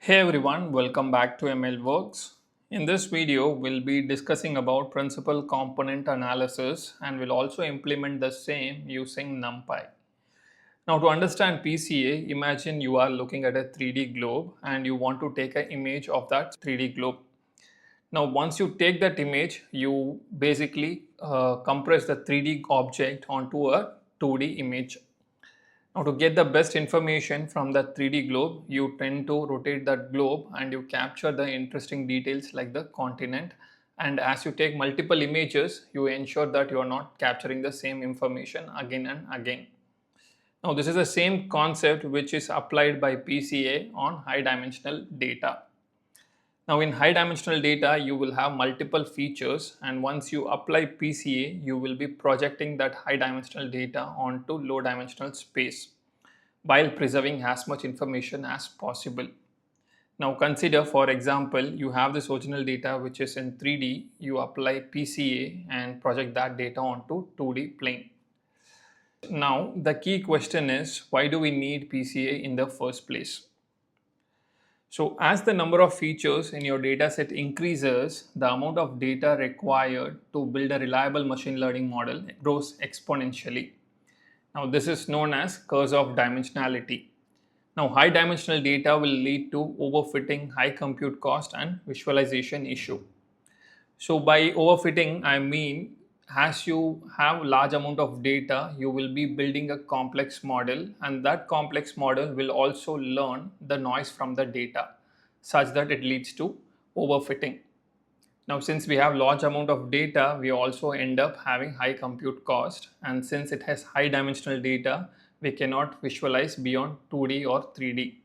Hey everyone, welcome back to ML Works. In this video, we'll be discussing about principal component analysis and we'll also implement the same using NumPy. Now to understand PCA, imagine you are looking at a 3D globe and you want to take an image of that 3D globe. Now once you take that image, you basically compress the 3D object onto a 2D image. Now to get the best information from the 3D globe, you tend to rotate that globe and you capture the interesting details like the continent. And as you take multiple images, you ensure that you are not capturing the same information again and again. Now this is the same concept which is applied by PCA on high dimensional data. Now in high dimensional data, you will have multiple features, and once you apply PCA, you will be projecting that high dimensional data onto low dimensional space while preserving as much information as possible. Now consider, for example, you have this original data which is in 3D, you apply PCA and project that data onto 2D plane. Now the key question is, why do we need PCA in the first place? So as the number of features in your dataset increases, the amount of data required to build a reliable machine learning model grows exponentially. Now this is known as curse of dimensionality. Now high dimensional data will lead to overfitting, high compute cost and visualization issue. So by overfitting, I mean as you have large amount of data, you will be building a complex model, and that complex model will also learn the noise from the data such that it leads to overfitting. Now since we have large amount of data, we also end up having high compute cost, and since it has high dimensional data, we cannot visualize beyond 2D or 3D.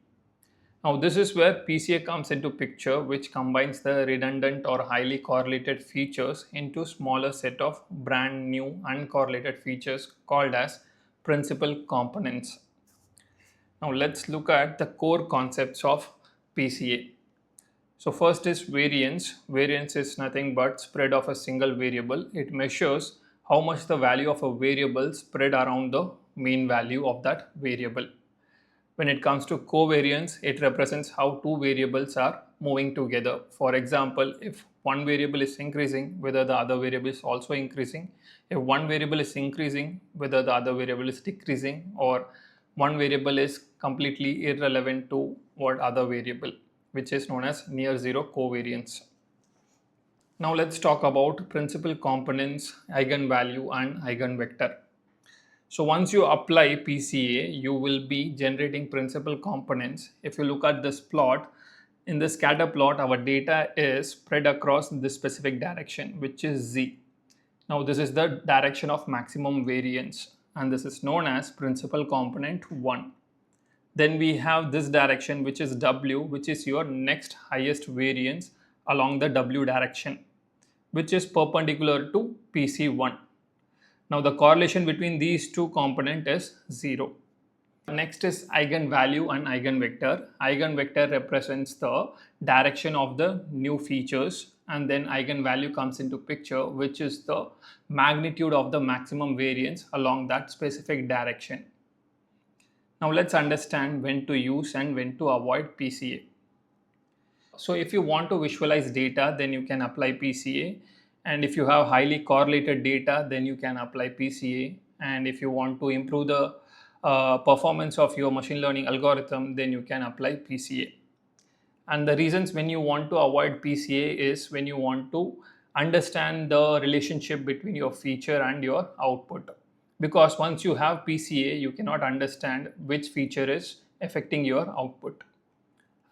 Now this is where PCA comes into picture, which combines the redundant or highly correlated features into smaller set of brand new uncorrelated features called as principal components. Now let's look at the core concepts of PCA. So first is variance. Variance is nothing but spread of a single variable. It measures how much the value of a variable spread around the mean value of that variable. When it comes to covariance, it represents how two variables are moving together. For example, if one variable is increasing, whether the other variable is also increasing. If one variable is increasing, whether the other variable is decreasing, or one variable is completely irrelevant to what other variable, which is known as near zero covariance. Now let's talk about principal components, eigenvalue and eigenvector. So once you apply PCA, you will be generating principal components. If you look at this plot, in the scatter plot, our data is spread across this specific direction, which is Z. Now this is the direction of maximum variance, and this is known as principal component 1. Then we have this direction, which is W, which is your next highest variance along the W direction, which is perpendicular to PC1. Now the correlation between these two components is 0. Next is eigenvalue and eigenvector. Eigenvector represents the direction of the new features, and then eigenvalue comes into picture, which is the magnitude of the maximum variance along that specific direction. Now let's understand when to use and when to avoid PCA. So if you want to visualize data, then you can apply PCA. And if you have highly correlated data, then you can apply PCA. And if you want to improve the performance of your machine learning algorithm, then you can apply PCA. And the reasons when you want to avoid PCA is when you want to understand the relationship between your feature and your output. Because once you have PCA, you cannot understand which feature is affecting your output.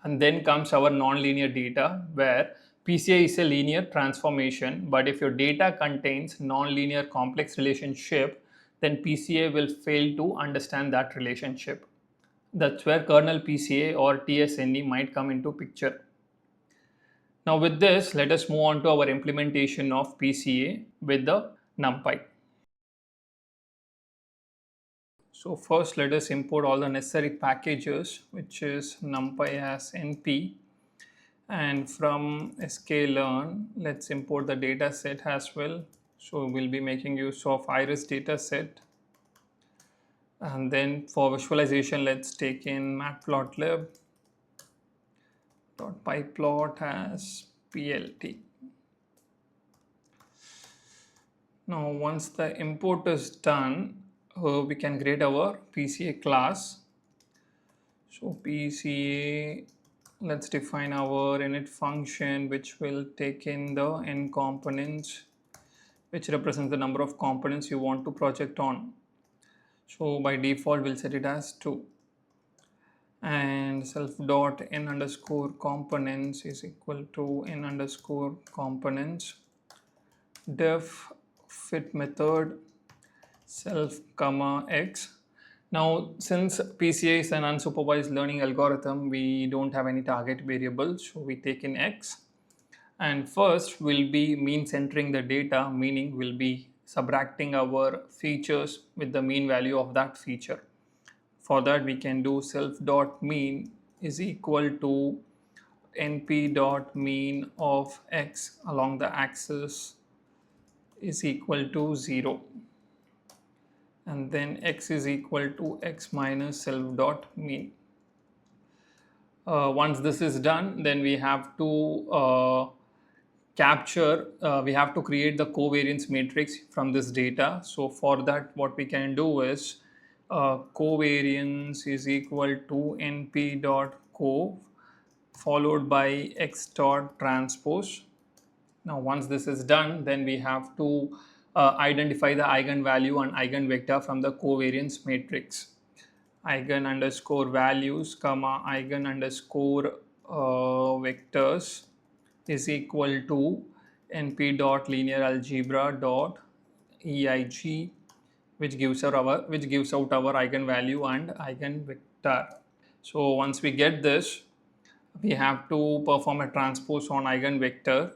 And then comes our nonlinear data, where PCA is a linear transformation, but if your data contains nonlinear complex relationship, then PCA will fail to understand that relationship. That's where kernel PCA or TSNE might come into picture. Now with this, let us move on to our implementation of PCA with the NumPy. So first let us import all the necessary packages, which is NumPy as np, and from sklearn let's import the data set as well. So we'll be making use of iris data set, and then for visualization let's take in Matplotlib, pyplot as plt. Now once the import is done, we can create our PCA class. So PCA, let's define our init function which will take in the n components, which represents the number of components you want to project on. So by default we'll set it as 2, and self dot n underscore components is equal to n underscore components def fit method self comma x. Now since PCA is an unsupervised learning algorithm, we don't have any target variable, so we take in x, and first we'll be mean centering the data, meaning we'll be subtracting our features with the mean value of that feature. For that we can do self dot mean is equal to np dot mean of x along the axis is equal to 0, and then x is equal to x minus self dot mean. Once this is done, then we have to we have to create the covariance matrix from this data. So for that what we can do is covariance is equal to np dot cov followed by x dot transpose. Now once this is done, then we have to identify the eigenvalue and eigenvector from the covariance matrix. Eigen underscore values comma eigen underscore vectors is equal to np dot linear algebra dot eig, which gives out our eigenvalue and eigenvector. So once we get this, we have to perform a transpose on eigenvector.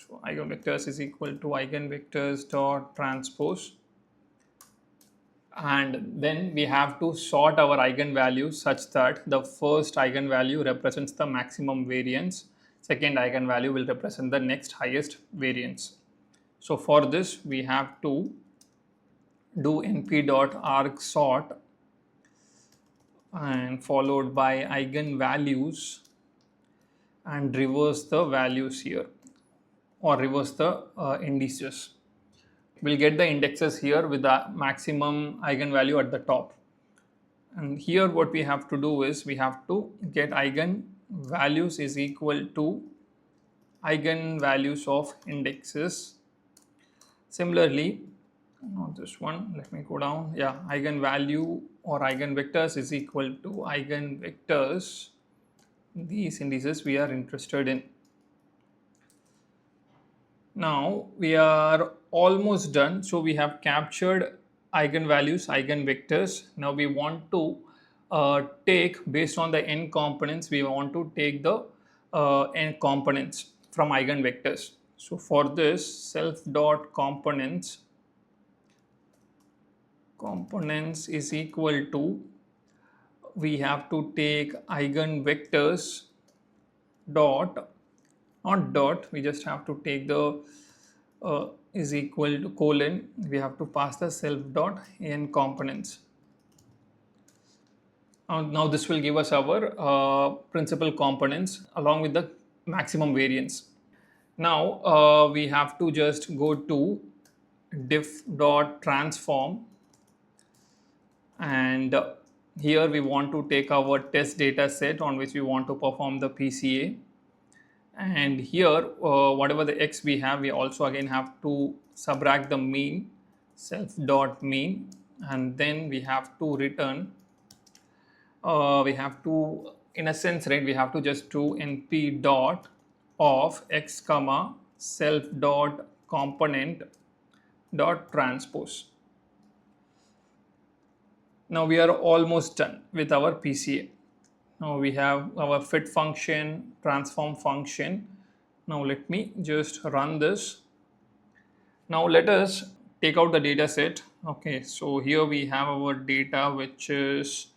So eigenvectors is equal to eigenvectors dot transpose, and then we have to sort our eigenvalues such that the first eigenvalue represents the maximum variance, second eigenvalue will represent the next highest variance. So for this we have to do np dot arg sort and followed by eigenvalues and reverse the values here, or reverse the indices. We'll get the indexes here with the maximum eigenvalue at the top. And here what we have to do is we have to get eigenvalues is equal to eigenvalues of indexes. Similarly, not this one, let me go down. Yeah, eigenvalue or eigenvectors is equal to eigenvectors, these indices we are interested in. Now we are almost done. So we have captured eigenvalues, eigenvectors. Now we want to take, based on the n components, we want to take the n components from eigenvectors. So for this, self dot components is equal to, we have to take eigenvectors dot, not dot, we just have to take the is equal to colon, we have to pass the self dot n components. Now this will give us our principal components along with the maximum variance. Now we have to just go to diff dot transform, and here we want to take our test data set on which we want to perform the PCA. And here whatever the x we have, we also again have to subtract the mean, self dot mean, and then we have to return, we have to, in a sense, right, we have to just do np dot of x comma self dot component dot transpose. Now we are almost done with our PCA. Now we have our fit function, transform function. Now let me just run this. Now let us take out the data set. Okay, so here we have our data, which is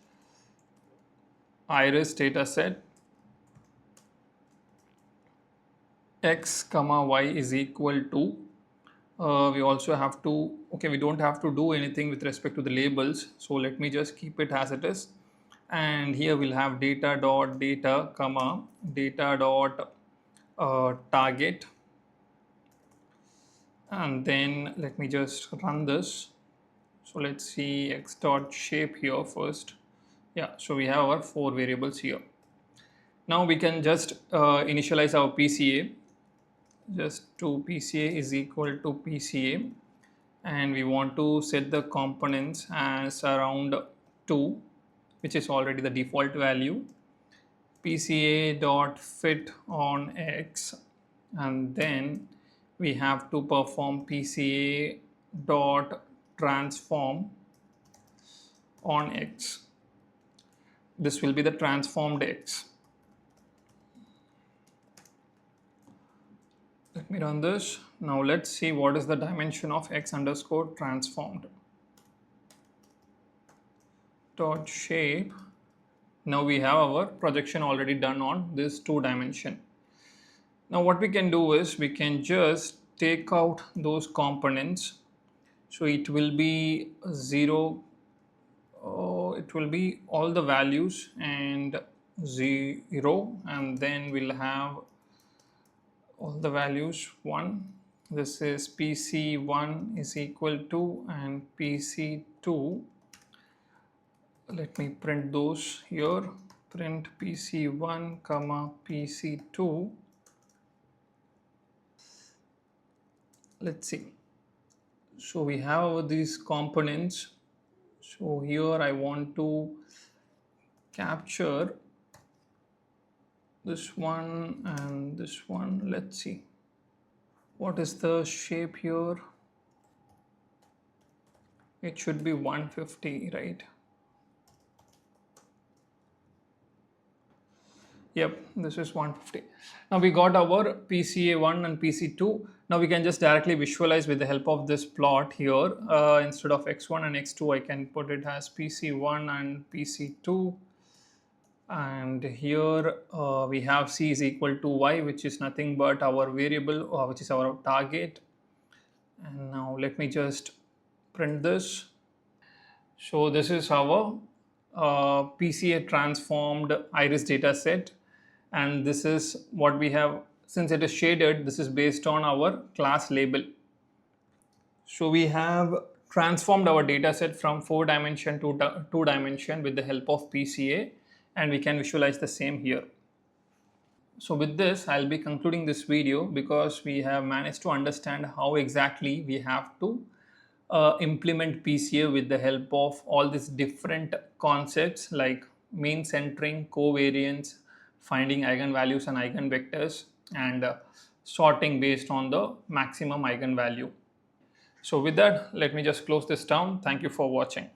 iris data set. X comma y is equal to, we also have to, okay, we don't have to do anything with respect to the labels. So let me just keep it as it is. and here we'll have data dot data comma data dot target, and then let me just run this. So let's see x dot shape here first. Yeah, so we have our 4 variables here. Now we can just initialize our PCA. Just to PCA is equal to PCA, and we want to set the components as around 2, which is already the default value. PCA dot fit on x, and then we have to perform PCA dot transform on x. This will be the transformed x. Let me run this. Now let's see what is the dimension of x underscore transformed. Dot shape. Now we have our projection already done on this 2 dimension. Now what we can do is we can just take out those components. So it will be 0, it will be all the values and 0, and then we'll have all the values 1. This is PC1 is equal to, and PC2. Let me print those here. Print PC1 comma PC2. Let's see. So we have these components. So here I want to capture this one and this one. Let's see. What is the shape here? It should be 150, right? Yep, this is 150. Now we got our PCA1 and PC2. Now we can just directly visualize with the help of this plot here. Instead of x1 and x2, I can put it as PC1 and PC2. And here we have c is equal to y, which is nothing but our variable, which is our target. And now let me just print this. So this is our PCA transformed iris data set, and this is what we have. Since it is shaded, this is based on our class label. So we have transformed our data set from 4 dimension to 2 dimension with the help of PCA, and we can visualize the same here. So with this, I'll be concluding this video because we have managed to understand how exactly we have to implement PCA with the help of all these different concepts like mean centering, covariance, finding eigenvalues and eigenvectors, and sorting based on the maximum eigenvalue. So with that, let me just close this down. Thank you for watching.